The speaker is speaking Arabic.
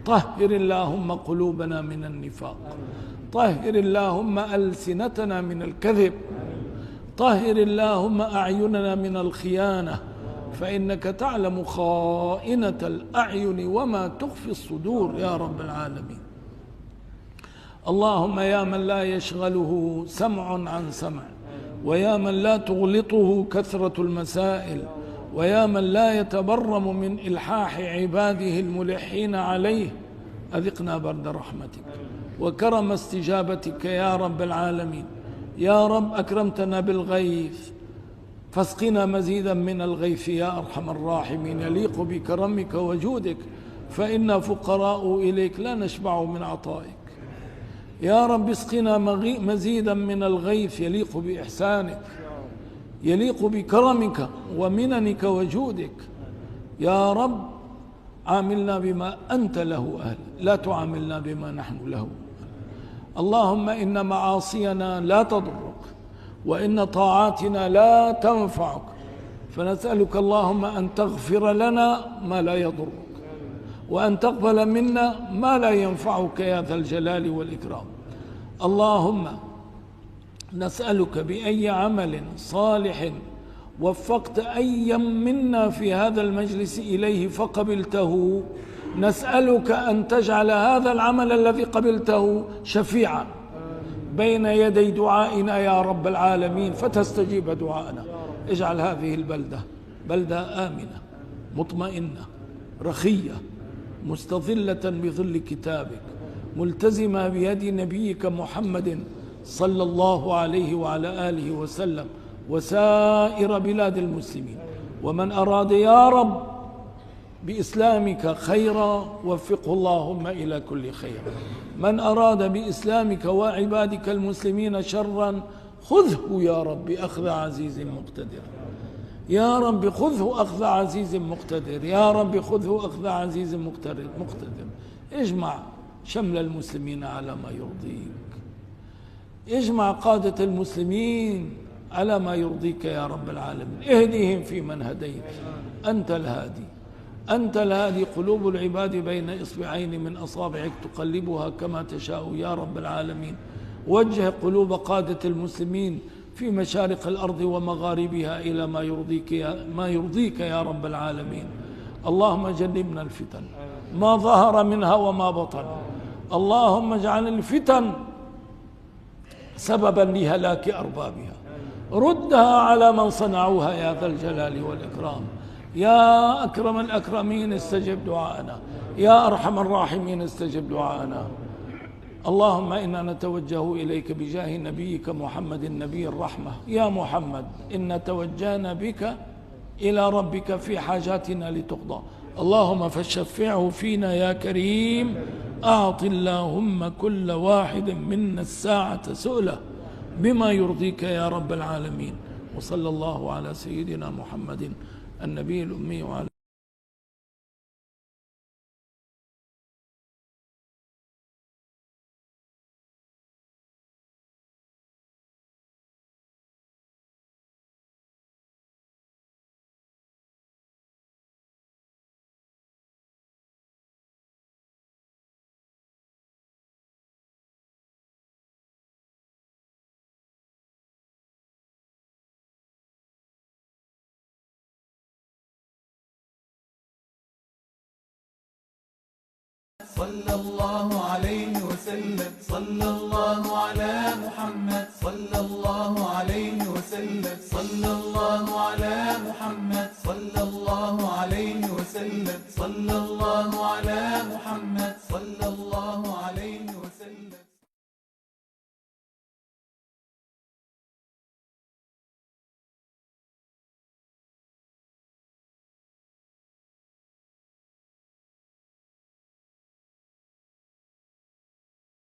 طهر اللهم قلوبنا من النفاق، طهر اللهم ألسنتنا من الكذب، طهر اللهم أعيننا من الخيانة، فإنك تعلم خائنة الأعين وما تخفي الصدور يا رب العالمين. اللهم يا من لا يشغله سمع عن سمع، ويا من لا تغلطه كثرة المسائل، ويا من لا يتبرم من إلحاح عباده الملحين عليه، أذقنا برد رحمتك وكرم استجابتك يا رب العالمين. يا رب أكرمتنا بالغيث فاسقنا مزيدا من الغيث يا أرحم الراحمين، يليق بكرمك وجودك، فإنا فقراء إليك لا نشبع من عطائك. يا رب اسقنا مزيدا من الغيث يليق بإحسانك، يليق بكرمك ومننك وجودك. يا رب عاملنا بما أنت له أهل، لا تعاملنا بما نحن له. اللهم إن معاصينا لا تضرك، وإن طاعاتنا لا تنفعك، فنسألك اللهم أن تغفر لنا ما لا يضرك، وأن تقبل منا ما لا ينفعك يا ذا الجلال والإكرام. اللهم نسألك بأي عمل صالح وفقت أي منا في هذا المجلس إليه فقبلته، نسألك أن تجعل هذا العمل الذي قبلته شفيعا بين يدي دعائنا يا رب العالمين، فتستجيب دعائنا. اجعل هذه البلدة بلدة آمنة مطمئنة رخية مستظلة بظل كتابك، ملتزمة بيد نبيك محمد صلى الله عليه وعلى آله وسلم، وسائر بلاد المسلمين. ومن أراد يا رب بإسلامك خيرا وفقه اللهم إلى كل خير، من أراد بإسلامك وعبادك المسلمين شرا خذه يا رب أخذ عزيز مقتدر، يا رب خذه أخذ عزيز مقتدر، يا رب خذه أخذ عزيز مقتدر. اجمع شمل المسلمين على ما يرضيك، اجمع قادة المسلمين على ما يرضيك يا رب العالمين، اهديهم في من هديت، أنت الهادي، أنت الهادي. قلوب العباد بين إصبعين من أصابعك تقلبها كما تشاء يا رب العالمين. وجه قلوب قادة المسلمين في مشارق الأرض ومغاربها إلى ما يرضيك يا رب العالمين. اللهم جنبنا الفتن ما ظهر منها وما بطن، اللهم اجعل الفتن سببا لهلاك أربابها، ردها على من صنعوها يا ذا الجلال والإكرام. يا أكرم الأكرمين استجب دعاءنا، يا أرحم الراحمين استجب دعاءنا. اللهم إنا نتوجه إليك بجاه نبيك محمد النبي الرحمة. يا محمد إن توجهنا بك إلى ربك في حاجاتنا لتقضى، اللهم فشفعه فينا يا كريم. أعط اللهم كل واحد منا الساعة سؤله بما يرضيك يا رب العالمين. وصلى الله على سيدنا محمد النبي الأمي وعلى صلى الله عليه وسلم، صلى الله على محمد، صلى الله عليه وسلم، صلى الله على محمد، صلى الله عليه وسلم، صلى الله على محمد.